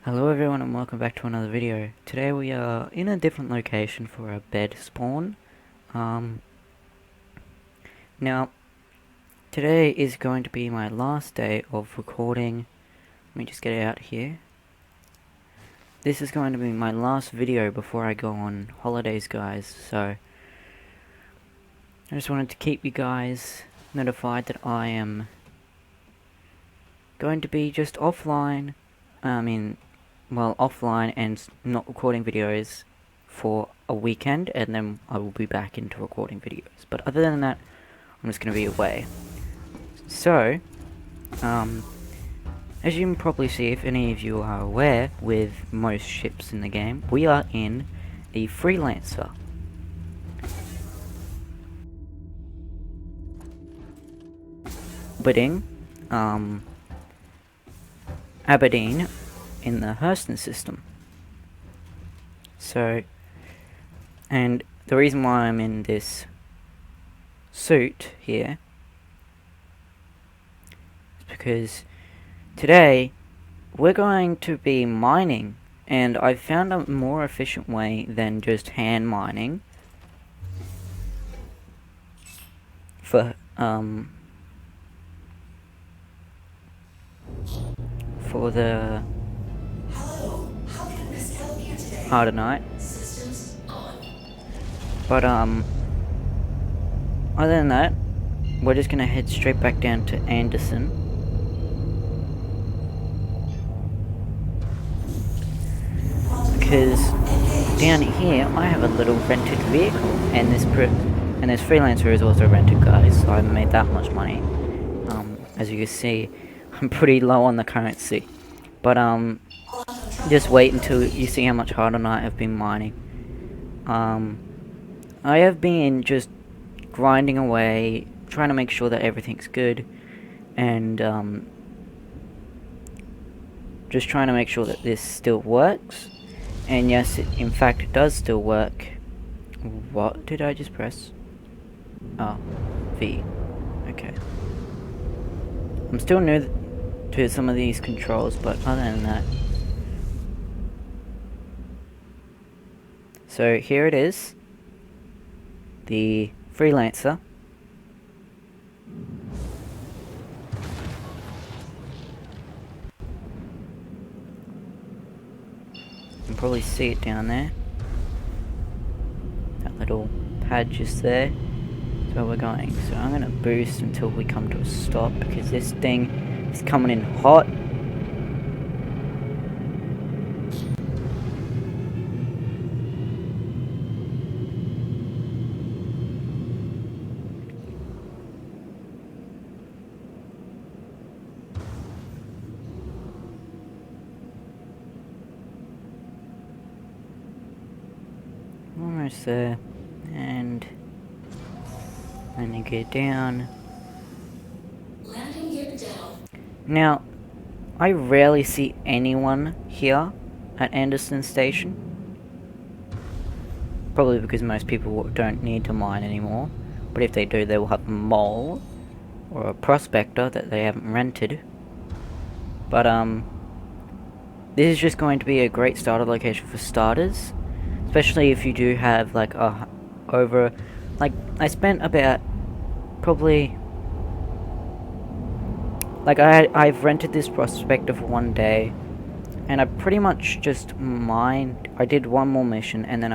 Hello everyone and welcome back to another video. Today we are in a different location for a bed spawn. Now, today is going to be my last day of recording. Let me just get it out here. This is going to be my last video before I go on holidays, guys, so I just wanted to keep you guys notified that I am going to be just offline. Offline and not recording videos for a weekend, and then I will be back into recording videos. But other than that, I'm just going to be away. So, as you can probably see, if any of you are aware, with most ships in the game, we are in the Freelancer. Aberdeen in the Hurston system. So, and the reason why I'm in this suit here is because today we're going to be mining, and I've found a more efficient way than just hand mining for the Hardnite. But other than that, we're just gonna head straight back down to Anderson. Because down here I have a little rented vehicle, and this freelancer is also rented, guys, so I haven't made that much money. As you can see, I'm pretty low on the currency. But just wait until you see how much Hardnite I've been mining. I have been just grinding away, trying to make sure that everything's good, and just trying to make sure that this still works. And yes, in fact it does still work. What did I just press? Oh, V. Okay. I'm still new to some of these controls, but other than that. So here it is. The Freelancer. You can probably see it down there. That little pad just there. That's where we're going. So I'm gonna boost until we come to a stop, because this thing is coming in hot. Almost there, and then you get down. Now, I rarely see anyone here at Anderson Station. Probably because most people don't need to mine anymore. But if they do, they will have a mole or a prospector that they haven't rented. But this is just going to be a great starter location for starters. Especially if you do have like I spent about probably I've rented this prospector for one day, and I pretty much just mined. I did one more mission, and then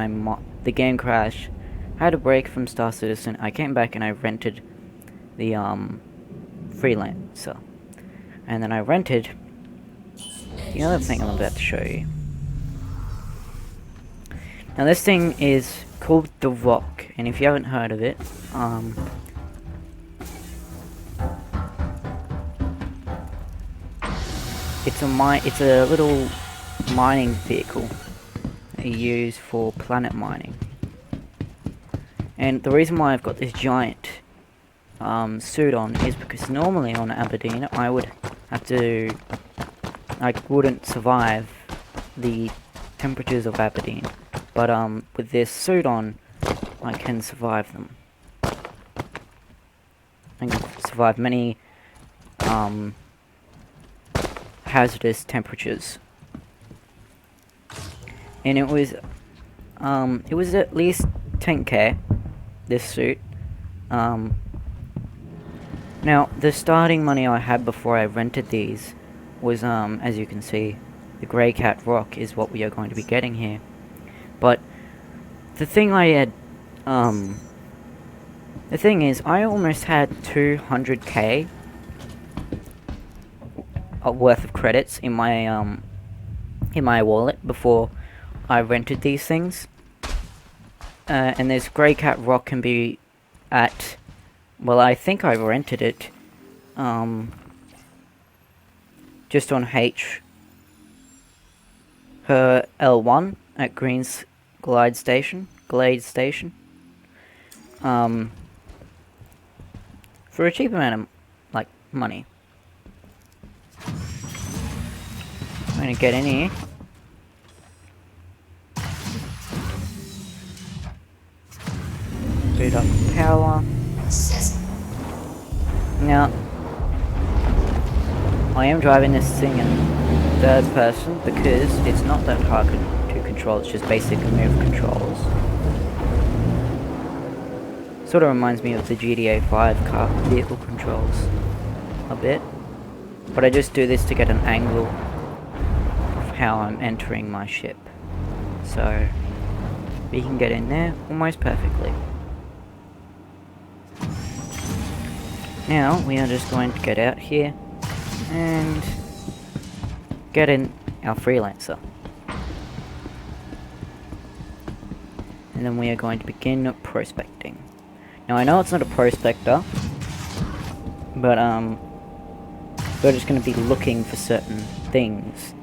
the game crashed. I had a break from Star Citizen. I came back and I rented the Freelancer, and then I rented the other thing I'm about to show you. Now this thing is called the Rock, and if you haven't heard of it, it's a little mining vehicle that you use for planet mining. And the reason why I've got this giant suit on is because normally on Aberdeen I wouldn't survive the temperatures of Aberdeen. But with this suit on, I can survive them. I can survive many hazardous temperatures. and it was at least 10k, this suit. Now, the starting money I had before I rented these was, as you can see, the Grey Cat Rock is what we are going to be getting here. But, the thing is, I almost had 200k worth of credits in my wallet before I rented these things. And this Grey Cat Rock can be at, well, I think I rented it, just on her L1 at Green's Glade Station, for a cheap amount of, like, money. I'm gonna get in here. Boot up power. Now, I am driving this thing in third person because it's not that hard to control, it's just basic move controls. Sort of reminds me of the GTA 5 car vehicle controls a bit. But I just do this to get an angle of how I'm entering my ship. So, we can get in there almost perfectly. Now, we are just going to get out here and get in our freelancer. And then we are going to begin prospecting. Now, I know it's not a prospector, but we're just going to be looking for certain things.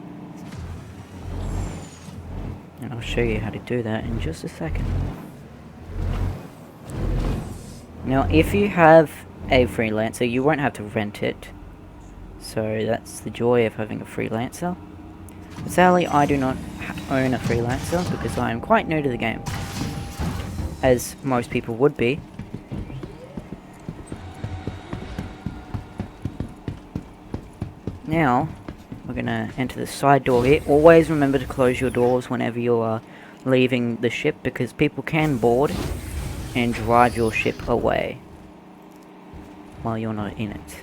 And I'll show you how to do that in just a second. Now, if you have a freelancer, you won't have to rent it. So that's the joy of having a freelancer. But sadly, I do not own a freelancer because I am quite new to the game, as most people would be. Now, we're gonna enter the side door here. Always remember to close your doors whenever you are leaving the ship, because people can board and drive your ship away while you're not in it.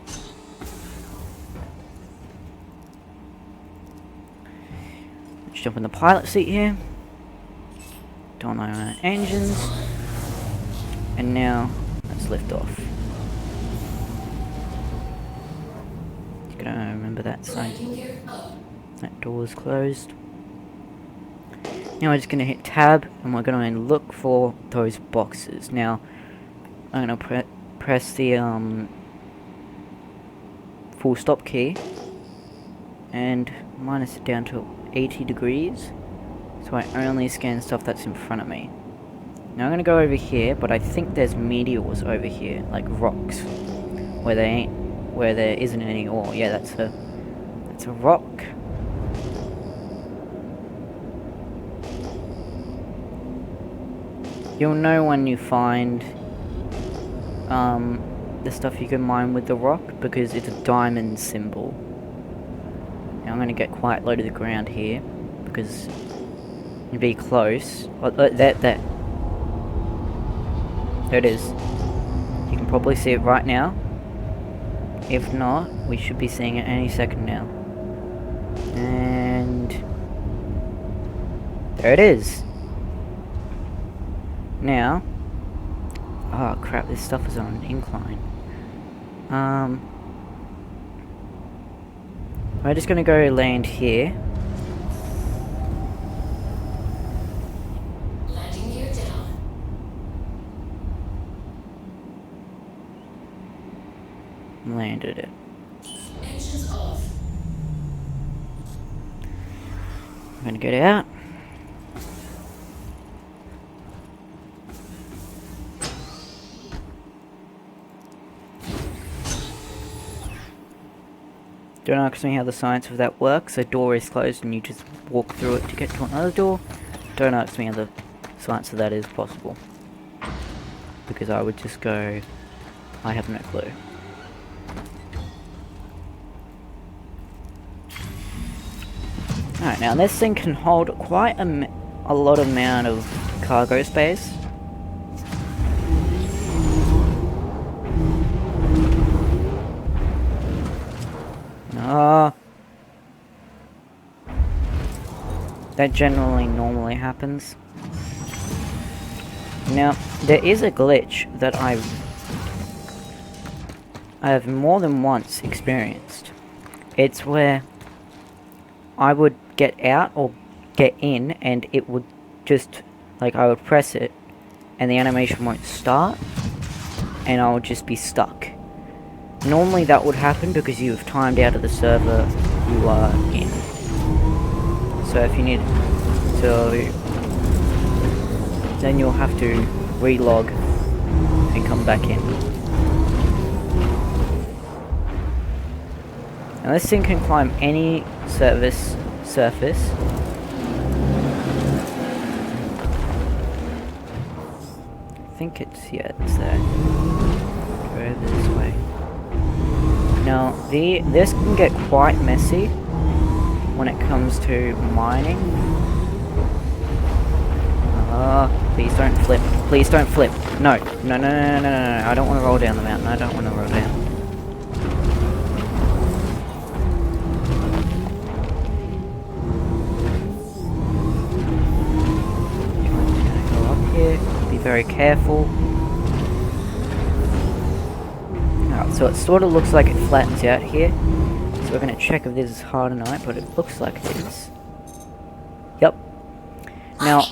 Let's jump in the pilot seat here. Turn on our engines. And now, let's lift off. Just gonna remember that side. That door is closed. Now we're just gonna hit tab, and we're gonna look for those boxes. Now, I'm gonna press the full stop key and minus it down to 80 degrees, so I only scan stuff that's in front of me. Now I'm gonna go over here, but I think there's meteors over here, like rocks, where there isn't any ore. Yeah, that's a rock. You'll know when you find the stuff you can mine with the rock, because it's a diamond symbol. Now I'm going to get quite low to the ground here, because you'd be close. Oh, there it is. You can probably see it right now. If not, we should be seeing it any second now. And there it is. Now, oh crap, this stuff is on an incline. We're just gonna go land here. Landing gear down. Landed it. Engines off. I'm gonna get out. Don't ask me how the science of that works. A door is closed and you just walk through it to get to another door. Don't ask me how the science of that is possible, because I would just go, I have no clue. Alright, now this thing can hold quite a a lot amount of cargo space. Ah, that generally normally happens. Now, there is a glitch that I have more than once experienced. It's where I would get out or get in and it would just, like, I would press it and the animation won't start and I would just be stuck. Normally that would happen because you've timed out of the server you are in. So if you need to, then you'll have to relog and come back in. Now this thing can climb any surface. I think it's there. Go over this way. Now this can get quite messy when it comes to mining. Please don't flip. Please don't flip. No. No, no, no, no, no, no. I don't want to roll down the mountain. I don't want to roll down. Be very careful. Alright, so it sort of looks like it flattens out here. So we're going to check if this is Hardnite, but it looks like it is. Yep. Now,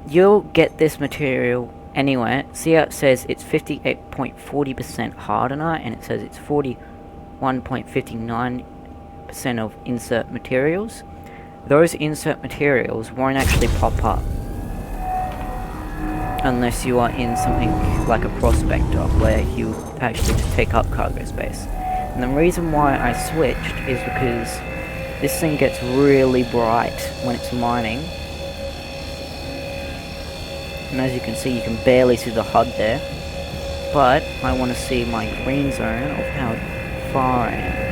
you'll get this material anywhere. See how it says it's 58.40% Hardnite, and it says it's 41.59% of insert materials. Those insert materials won't actually pop up unless you are in something like a prospector where you actually just take up cargo space. And the reason why I switched is because this thing gets really bright when it's mining. And as you can see, you can barely see the HUD there. But I want to see my green zone of how far I am.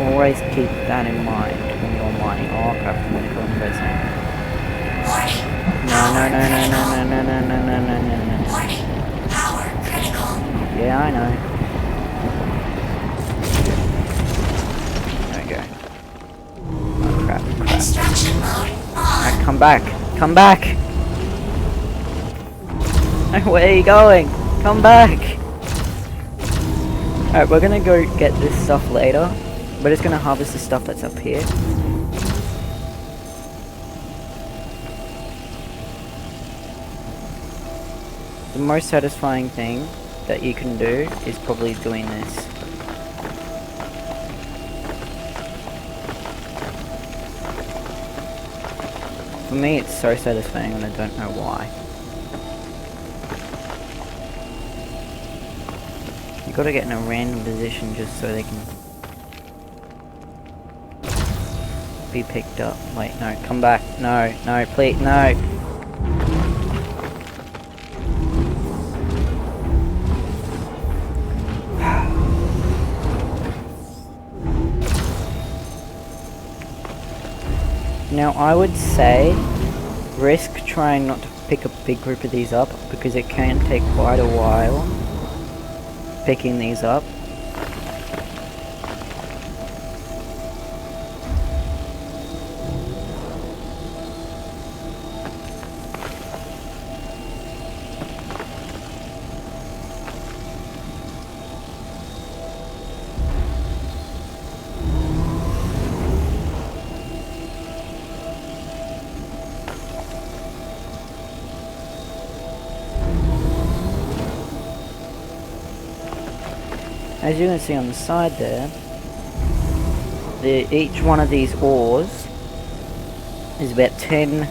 Always keep that in mind when you're mining. Oh crap, I'm gonna go in the red zone. No, no, no, no, no, no, no, no, no, no, no, no. Power critical. Yeah, I know. There we go. Oh crap, crap. Extraction mode on. Alright, come back. Come back! Where are you going? Come back! Alright, we're gonna go get this stuff later. We're just gonna harvest the stuff that's up here. The most satisfying thing that you can do is probably doing this. For me, it's so satisfying and I don't know why. You gotta get in a random position just so they can be picked up. Wait, no, come back. No, no, please, no. Now, I would say risk trying not to pick a big group of these up because it can take quite a while picking these up. As you can see on the side there, each one of these ores is about 10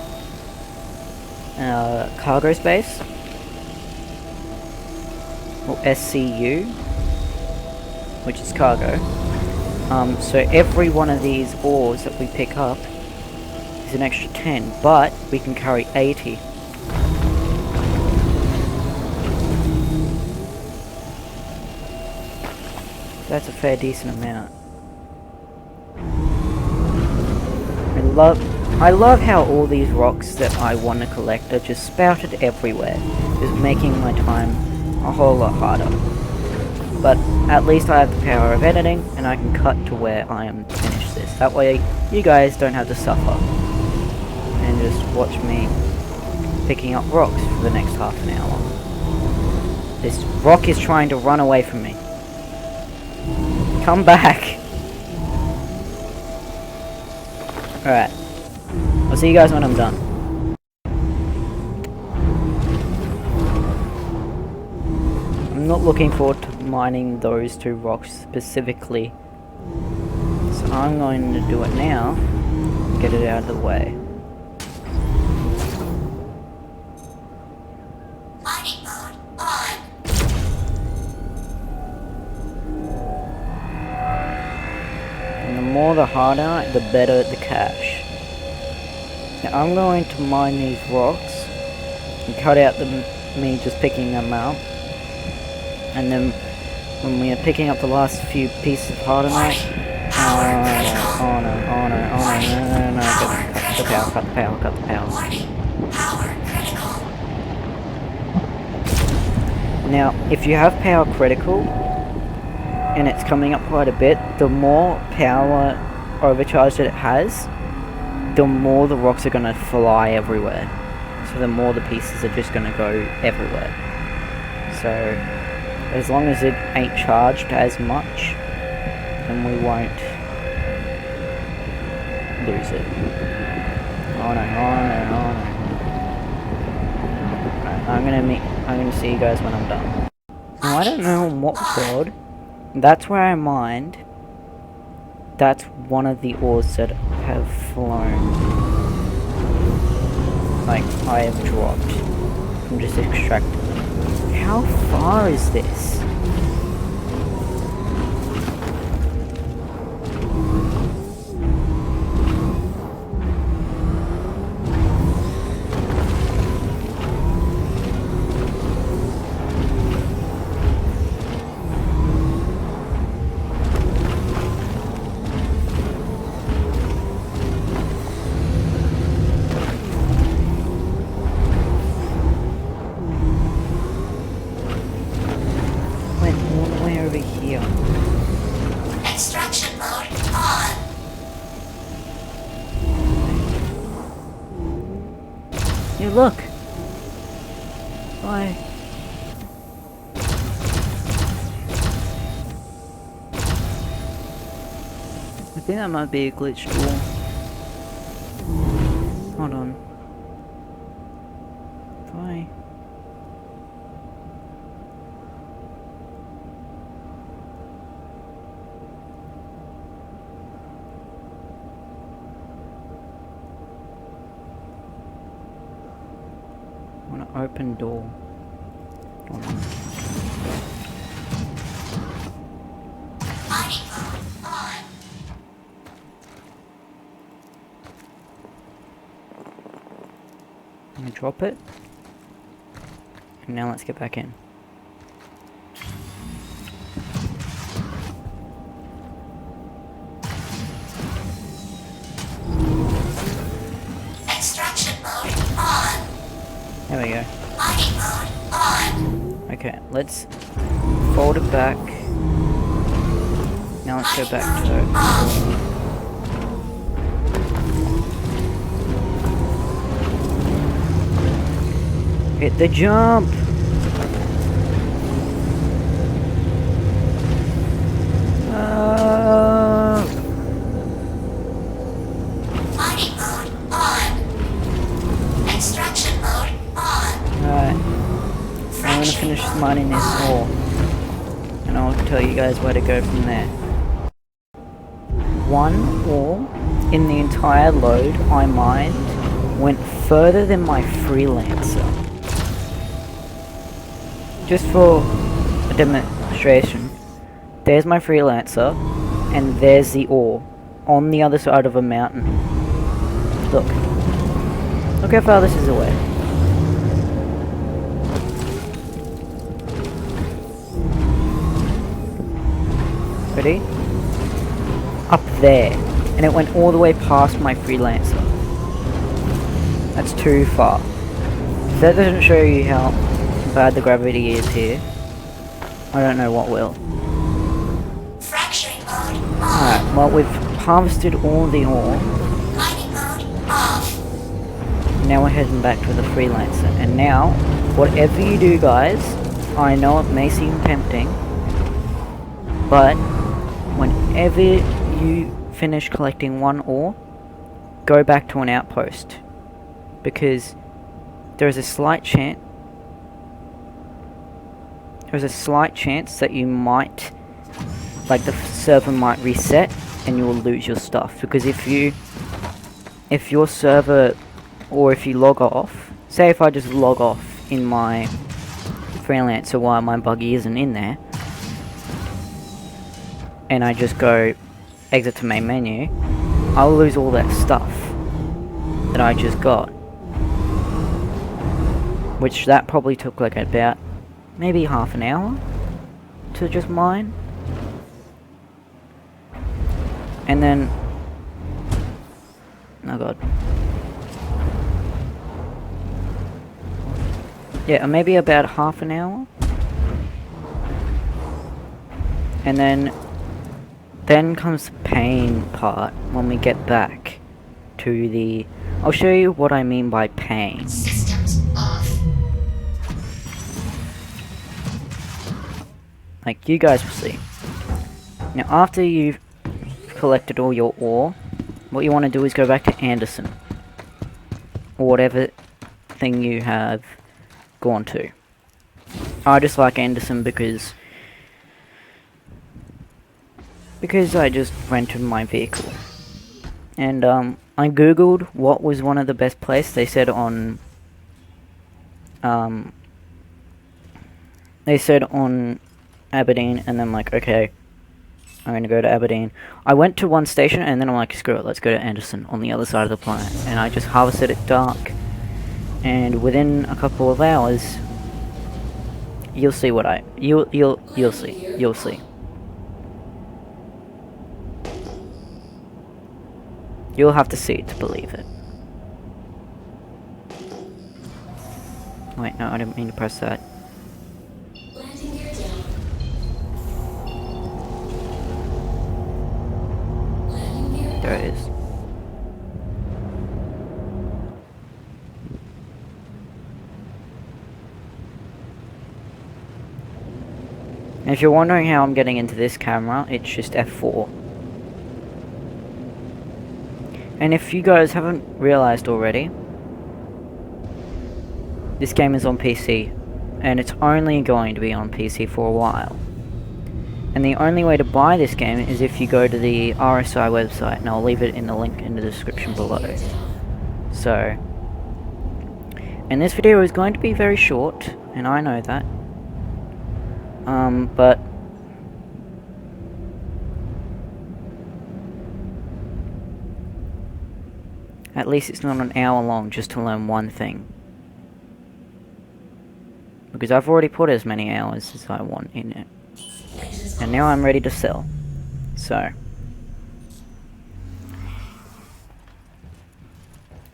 cargo space, or SCU, which is cargo. So every one of these ores that we pick up is an extra 10, but we can carry 80. That's a fair decent amount. I love how all these rocks that I want to collect are just spouted everywhere, just making my time a whole lot harder. But at least I have the power of editing, and I can cut to where I am finished this. That way, you guys don't have to suffer, and just watch me picking up rocks for the next half an hour. This rock is trying to run away from me. Come back! Alright. I'll see you guys when I'm done. I'm not looking forward to mining those two rocks specifically. So I'm going to do it now. Get it out of the way. Mining mode on. And the more the harder, the better the cash. Now I'm going to mine these rocks and cut out me just picking them up. And then when we are picking up the last few pieces of Hardnite, oh no, cut the power. Warning. Power critical. Now, if you have power critical, and it's coming up quite a bit, the more power overcharge that it has, the more the rocks are going to fly everywhere. So the more the pieces are just going to go everywhere. So, as long as it ain't charged as much, then we won't lose it. Oh no. Right, I'm gonna see you guys when I'm done. Now I don't know on what world. That's where I mined. That's one of the ores that have flown. Like, I have dropped. I'm just extracting. How far is this? Extraction mode on. Hey, look! Why? I think that might be a glitch tool. Hold on. Why? Open door. Mining mode on. I'm gonna drop it. And now let's get back in. Extraction mode on. There we go. Mining mode on. Okay, let's fold it back. Now let's go back to it. Hit the jump! Mining mode on. Extraction mode on. Alright, I'm gonna finish mining this ore. And I'll tell you guys where to go from there. One ore in the entire load I mined went further than my freelancer. Just for a demonstration, there's my freelancer, and there's the ore, on the other side of a mountain. Look. Look how far this is away. Ready? Up there. And it went all the way past my freelancer. That's too far. If that doesn't show you how bad the gravity is here, I don't know what will. Fracturing mode on. Alright, well we've harvested all the ore. Mining mode off. Now we're heading back to the freelancer. And now, whatever you do guys, I know it may seem tempting, but whenever you finish collecting one ore, go back to an outpost. Because there's a slight chance that you might, like, the server might reset and you will lose your stuff. Because if your server, or if you log off, say if I just log off in my freelancer while my buggy isn't in there, and I just go exit to main menu, I'll lose all that stuff that I just got. Which that probably took like about maybe half an hour to just mine. And then, oh god. Yeah, maybe about half an hour. And then comes the pain part when we get back to the... I'll show you what I mean by pain. Systems off. Like, you guys will see. Now, after you've collected all your ore, what you want to do is go back to Anderson. Or whatever thing you have gone to. I just like Anderson because I just rented my vehicle. And I googled what was one of the best places. They said on Aberdeen, and then I'm like, okay, I'm gonna go to Aberdeen. I went to one station and then I'm like, screw it, let's go to Anderson on the other side of the planet. And I just harvested it dark, and within a couple of hours, you'll see what you'll see. You'll have to see it to believe it. Wait, no, I didn't mean to press that. Landing gear down. Landing gear. There it is. And if you're wondering how I'm getting into this camera, it's just F4. And if you guys haven't realized already, this game is on PC, and it's only going to be on PC for a while. And the only way to buy this game is if you go to the RSI website, and I'll leave it in the link in the description below. So, and this video is going to be very short, and I know that. But at least it's not an hour long just to learn one thing. Because I've already put as many hours as I want in it. And now I'm ready to sell. So.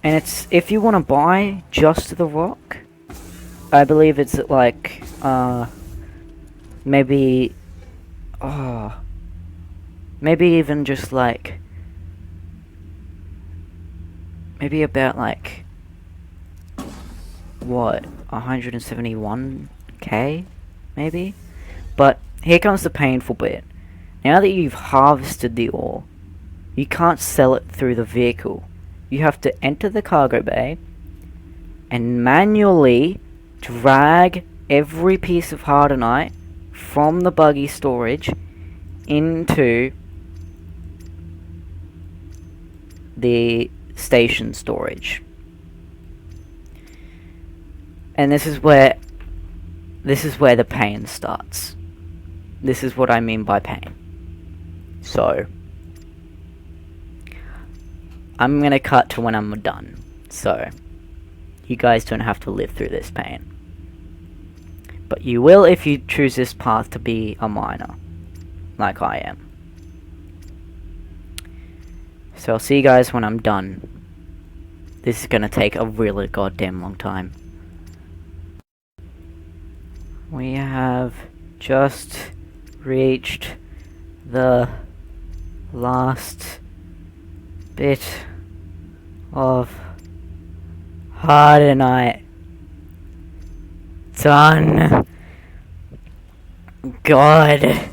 And it's, if you want to buy just the rock, I believe it's at like, maybe even just like, maybe about like, what, 171k, maybe? But here comes the painful bit. Now that you've harvested the ore, you can't sell it through the vehicle. You have to enter the cargo bay and manually drag every piece of Hardnite from the buggy storage into the station storage. And this is where the pain starts. This is what I mean by pain. So I'm gonna cut to when I'm done, so you guys don't have to live through this pain. But you will if you choose this path to be a miner, like I am. So I'll see you guys when I'm done. This is gonna take a really goddamn long time. We have just reached the last bit of Hardnite. Done. God.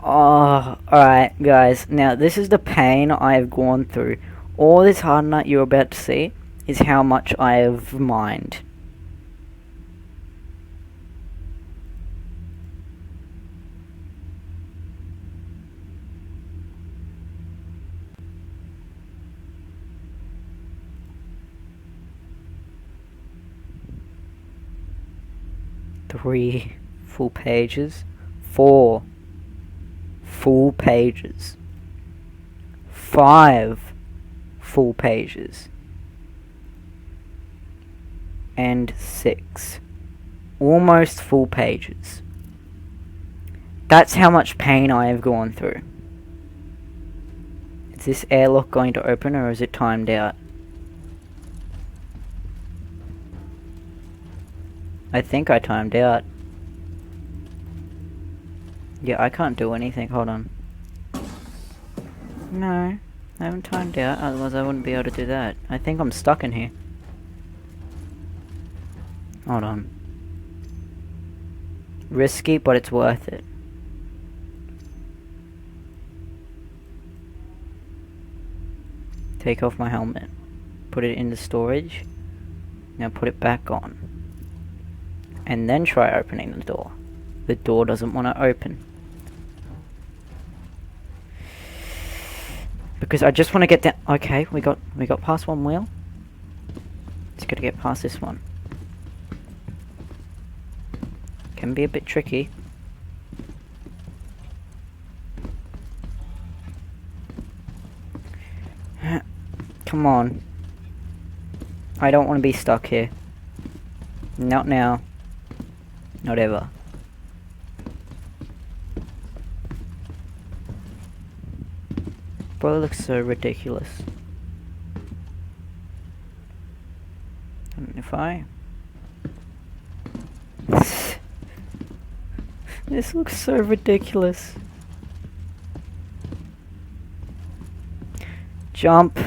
Oh, alright, guys. Now, this is the pain I have gone through. All this Hardnite you're about to see is how much I have mined. Three full pages. 4 full pages. 5 full pages. And 6 almost full pages. That's how much pain I have gone through. Is this airlock going to open, or is it timed out? I think I timed out. Yeah, I can't do anything. Hold on. No, I haven't timed out, otherwise I wouldn't be able to do that. I think I'm stuck in here. Hold on. Risky, but it's worth it. Take off my helmet. Put it into storage. Now put it back on. And then try opening the door. The door doesn't want to open. Because I just want to get down. Okay, we got past one wheel. Just gotta get past this one. Can be a bit tricky. Come on. I don't want to be stuck here. Not now. Not ever. Bro, it looks so ridiculous. And if I... This looks so ridiculous. Jump.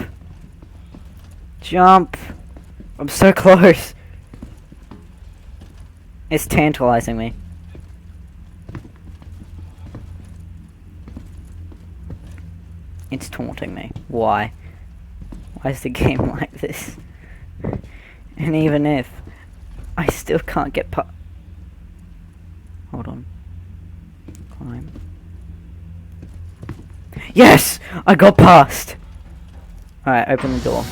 Jump. I'm so close. It's tantalizing me. It's taunting me. Why? Why is the game like this? And even if I still can't get past... Hold on. Climb. Yes! I got past! Alright, open the door.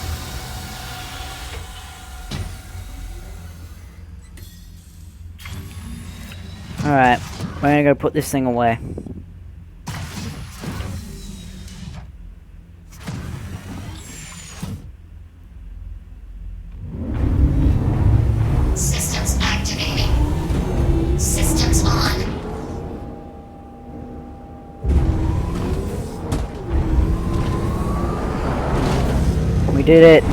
Alright, we're gonna go put this thing away. Systems activating. Systems on. We did it!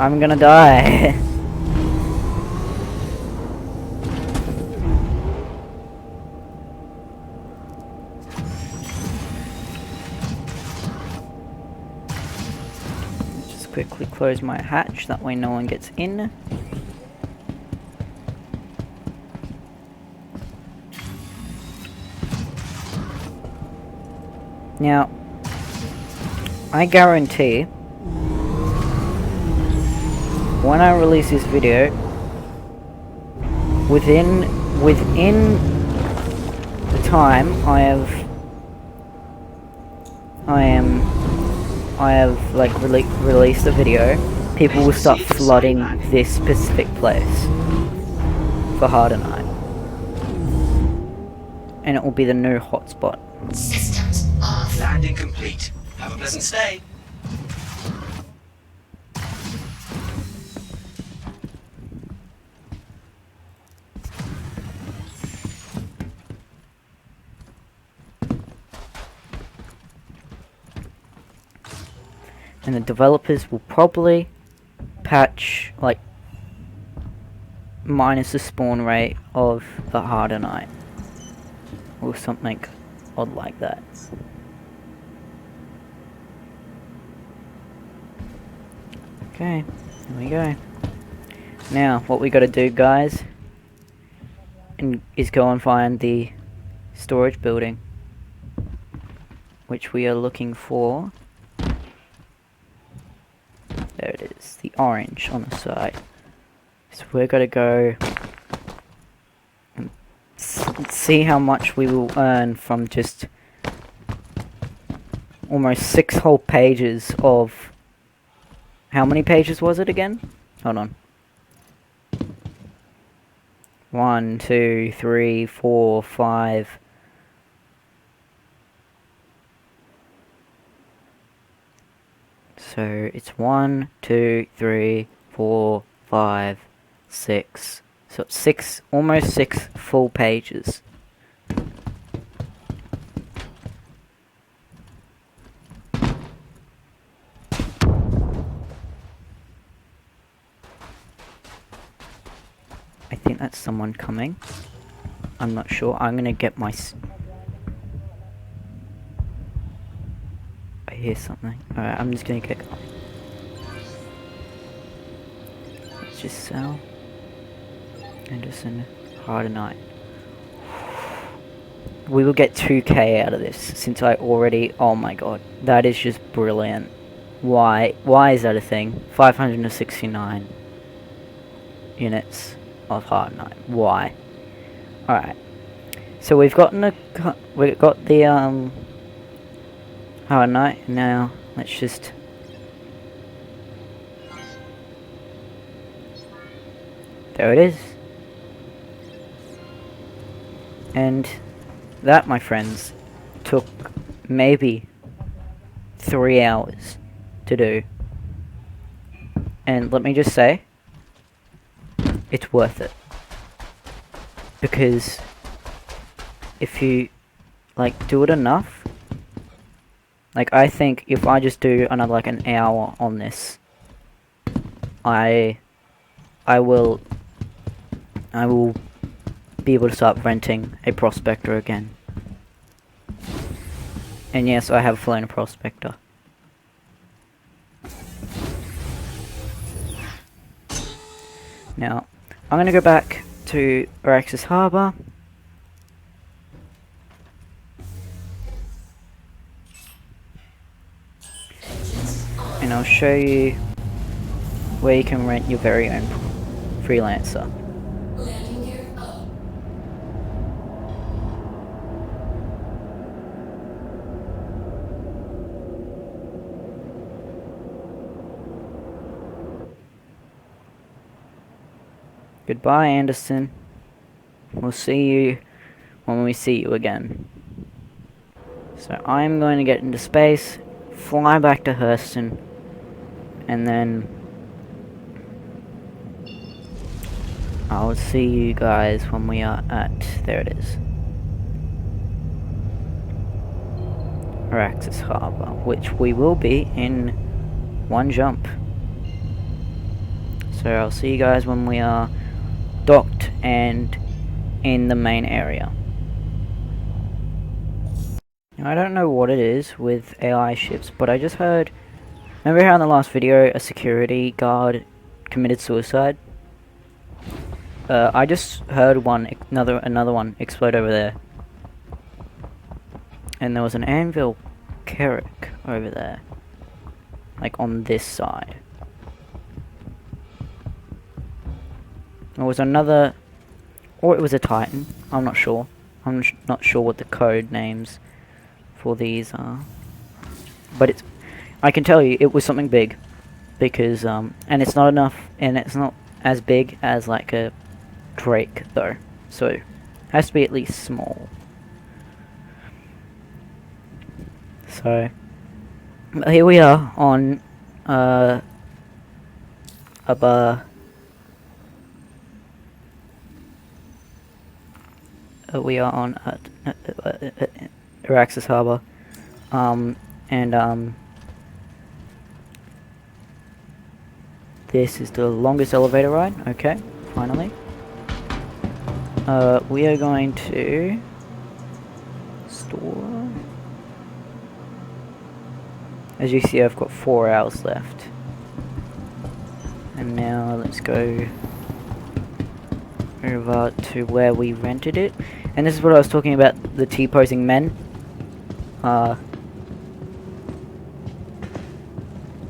I'm gonna die. Just quickly close my hatch, that way no one gets in. Now, I guarantee when I release this video, within the time I have like released the video, people will start flooding this specific place for Hardnite, and it will be the new hotspot. Systems off. Landing complete. Have a pleasant stay. And the developers will probably patch, like, minus the spawn rate of the Hardnite. Or something odd like that. Okay, here we go. Now, what we gotta do, guys, is go and find the storage building, which we are looking for. There it is, the orange on the side. So we're gonna go and see how much we will earn from just almost 6 whole pages of... How many pages was it again? Hold on. 1, 2, 3, 4, 5. So it's 1, 2, 3, 4, 5, 6. So it's 6, almost 6 full pages. I think that's someone coming. I'm not sure. I'm gonna get my... I hear something. Alright, I'm just gonna get... Let's just sell. Anderson, Hardnite. We will get 2k out of this, since I already... Oh my god. That is just brilliant. Why is that a thing? 569 units of Hardnite. Why? Alright. So we've got the Hardnite. Now let's just... There it is. And that, my friends, took maybe 3 hours to do. And let me just say, it's worth it. Because if you, like, do it enough, like, I think if I just do another, like, an hour on this, I will be able to start renting a prospector again. And yes, I have flown a prospector. Now, I'm gonna go back to Araxis Harbour. And I'll show you where you can rent your very own freelancer. Landing gear up. Goodbye, Anderson. We'll see you when we see you again. So I'm going to get into space, fly back to Hurston, and then I'll see you guys when we are at... There it is. Araxis Harbour, which we will be in one jump. So I'll see you guys when we are docked and in the main area. Now, I don't know what it is with AI ships, but I just heard... Remember how in the last video a security guard committed suicide? I just heard another one explode over there. And there was an anvil Carrick over there. Like on this side. There was another... Or it was a Titan. I'm not sure. I'm not sure what the code names for these are. But it's... I can tell you, it was something big. Because, and it's not enough... And it's not as big as, like, a Drake, though. So, it has to be at least small. So... Here we are on... we are on Araxis Harbour, and This is the longest elevator ride. Okay, finally. We are going to store. As you see, I've got 4 hours left. And now let's go over to where we rented it. And this is what I was talking about, the T-posing men.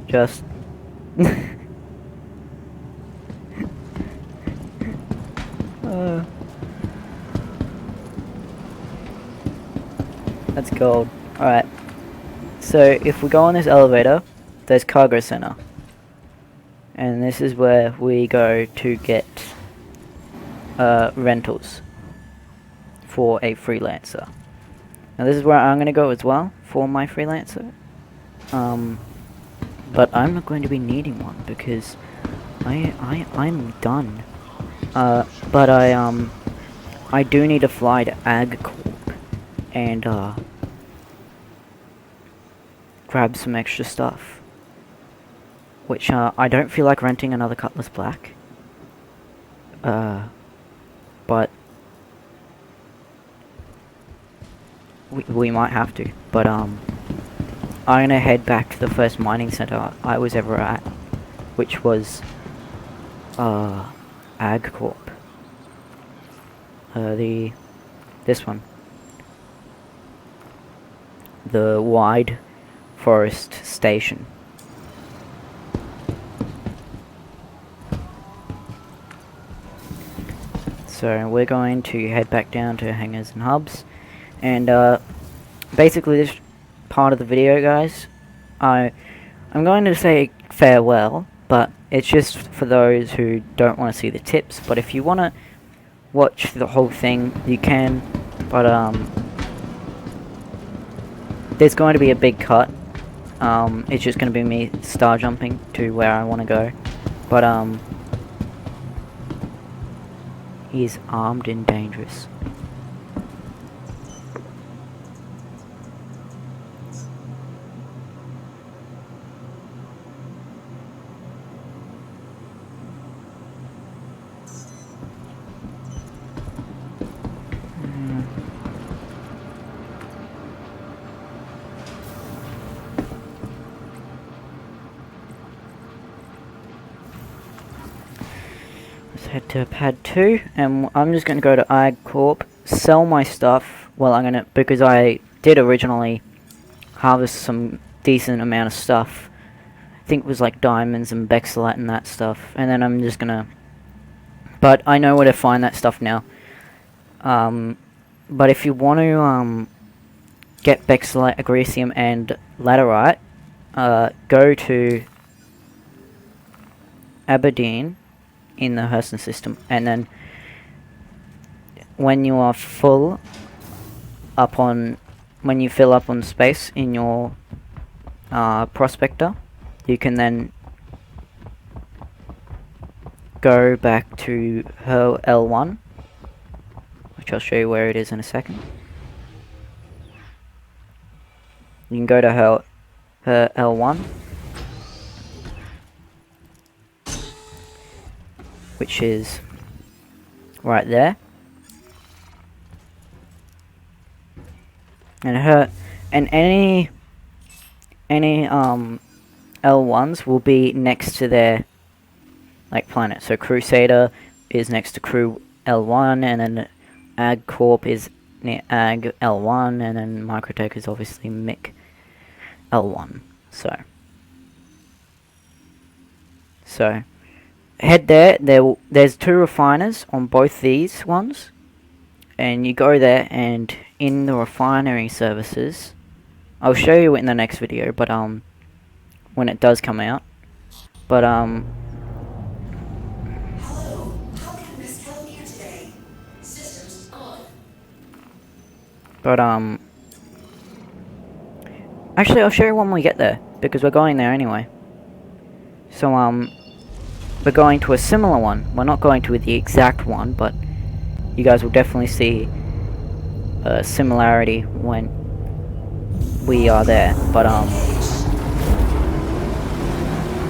Just that's gold. Alright. So if we go on this elevator, there's cargo center. And this is where we go to get rentals for a freelancer. Now this is where I'm going to go as well for my freelancer. But I'm not going to be needing one because I'm done. But I do need to fly to AgCorp and grab some extra stuff. Which I don't feel like renting another Cutlass Black. But we might have to. But I'm gonna head back to the first mining center I was ever at, which was AgCorp. This one. The Wide Forest Station. So we're going to head back down to hangars and hubs, and basically this part of the video, guys, I'm going to say farewell, but it's just for those who don't want to see the tips. But if you want to watch the whole thing, you can. But there's going to be a big cut. It's just going to be me star jumping to where I want to go. But he's armed and dangerous. Let's head to pad 2, and I'm just going to go to AgCorp, sell my stuff. Well, I'm going to, because I did originally harvest some decent amount of stuff. I think it was like diamonds and Bexolite and that stuff. And then I'm just going to, but I know where to find that stuff now. But if you want to get Bexolite, Agricium and Laterite, go to Aberdeen in the Hurston system, and then when you are full up on, when you fill up on space in your prospector, you can then go back to her L1, which I'll show you where it is in a second. You can go to her L1, which is right there, and any L1s will be next to their like planet. So Crusader is next to Crew L1, and then AgCorp is near Ag L1, and then Microtech is obviously Mick L1. So head there. There's 2 refiners on both these ones, and you go there, and in the refinery services, I'll show you in the next video, but when it does come out. But Hello, how can Miss help you today? Systems on. But actually I'll show you when we get there, because we're going there anyway. So we're going to a similar one. We're not going to the exact one, but you guys will definitely see a similarity when we are there. But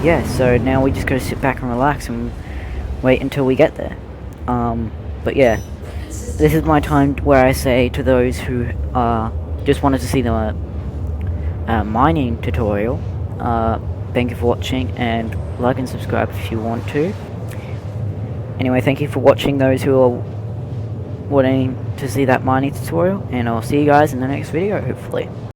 yeah, so now we just gotta sit back and relax and wait until we get there. But yeah, this is my time where I say to those who just wanted to see the mining tutorial, thank you for watching, and like and subscribe if you want to. Anyway, thank you for watching, those who are wanting to see that mining tutorial, and I'll see you guys in the next video, hopefully.